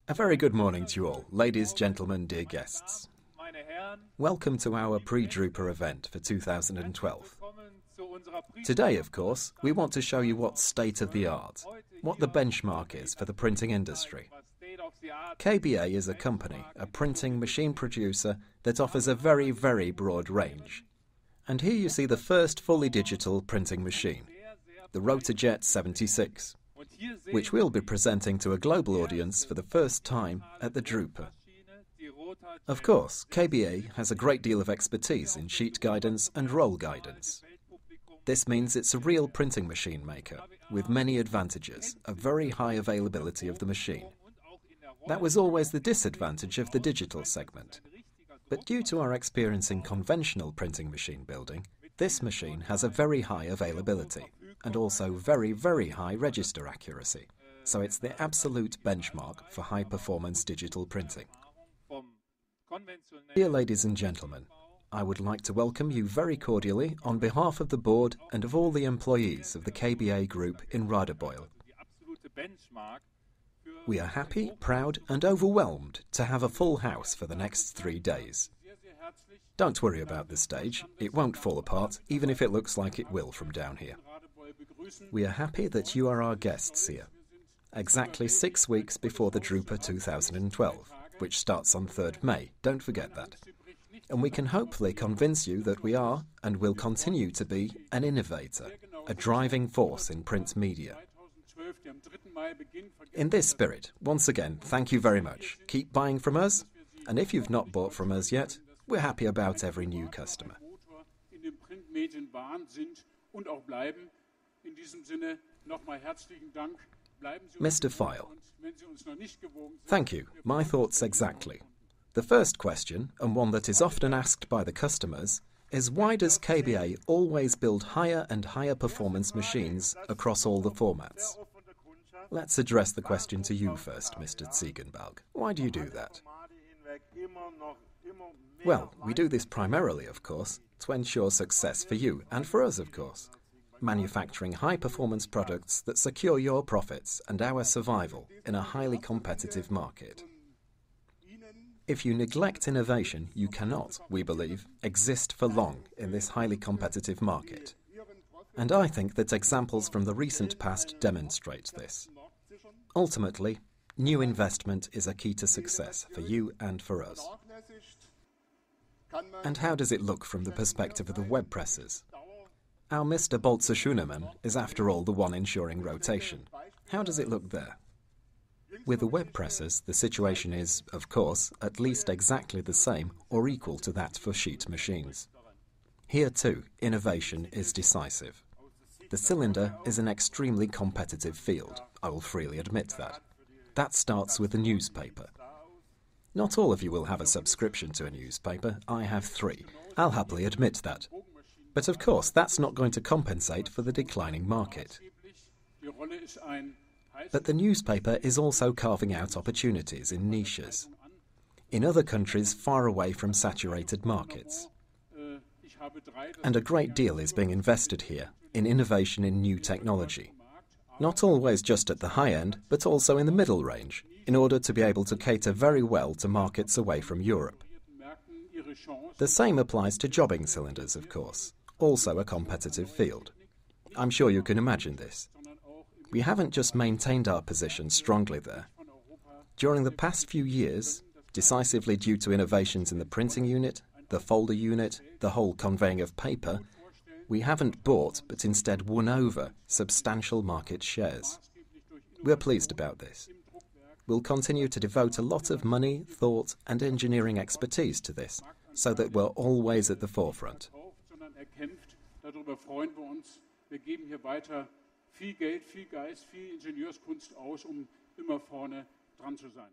A very good morning to you all, ladies, gentlemen, dear guests. Welcome to our PreDrupa event for 2012. Today, of course, we want to show you what's state-of-the-art, what the benchmark is for the printing industry. KBA is a company, a printing machine producer that offers a very, very broad range. And here you see the first fully digital printing machine, the Rotajet 76. Which we'll be presenting to a global audience for the first time at the Drupa. Of course, KBA has a great deal of expertise in sheet guidance and roll guidance. This means it's a real printing machine maker, with many advantages, a very high availability of the machine. That was always the disadvantage of the digital segment. But due to our experience in conventional printing machine building, this machine has a very high availability and also very, very high register accuracy. So it's the absolute benchmark for high-performance digital printing. Dear ladies and gentlemen, I would like to welcome you very cordially on behalf of the board and of all the employees of the KBA Group in Radebeul. We are happy, proud and overwhelmed to have a full house for the next 3 days. Don't worry about the stage, it won't fall apart, even if it looks like it will from down here. We are happy that you are our guests here, exactly 6 weeks before the Drupa 2012, which starts on 3rd May, don't forget that. And we can hopefully convince you that we are, and will continue to be, an innovator, a driving force in print media. In this spirit, once again, thank you very much. Keep buying from us, and if you've not bought from us yet, we're happy about every new customer. Mr. File. Thank you. My thoughts exactly. The first question, and one that is often asked by the customers, is why does KBA always build higher and higher performance machines across all the formats? Let's address the question to you first, Mr. Ziegenbalg. Why do you do that? Well, we do this primarily, of course, to ensure success for you and for us, of course. Manufacturing high-performance products that secure your profits and our survival in a highly competitive market. If you neglect innovation, you cannot, we believe, exist for long in this highly competitive market. And I think that examples from the recent past demonstrate this. Ultimately, new investment is a key to success for you and for us. And how does it look from the perspective of the web presses? Our Mr. Bolzer-Schunemann is after all the one ensuring rotation. How does it look there? With the web presses, the situation is, of course, at least exactly the same or equal to that for sheet machines. Here too, innovation is decisive. The cylinder is an extremely competitive field, I will freely admit that. That starts with the newspaper. Not all of you will have a subscription to a newspaper, I have 3. I'll happily admit that. But of course, that's not going to compensate for the declining market. But the newspaper is also carving out opportunities in niches, in other countries far away from saturated markets. And a great deal is being invested here in innovation in new technology. Not always just at the high end, but also in the middle range, in order to be able to cater very well to markets away from Europe. The same applies to jobbing cylinders, of course, also a competitive field. I'm sure you can imagine this. We haven't just maintained our position strongly there. During the past few years, decisively due to innovations in the printing unit, the folder unit, the whole conveying of paper, we haven't bought but instead won over substantial market shares. We're pleased about this. We'll continue to devote a lot of money, thought and engineering expertise to this, so that we're always at the forefront. Darüber freuen wir uns. Wir geben hier weiter viel Geld, viel Geist, viel Ingenieurskunst aus, immer vorne dran zu sein.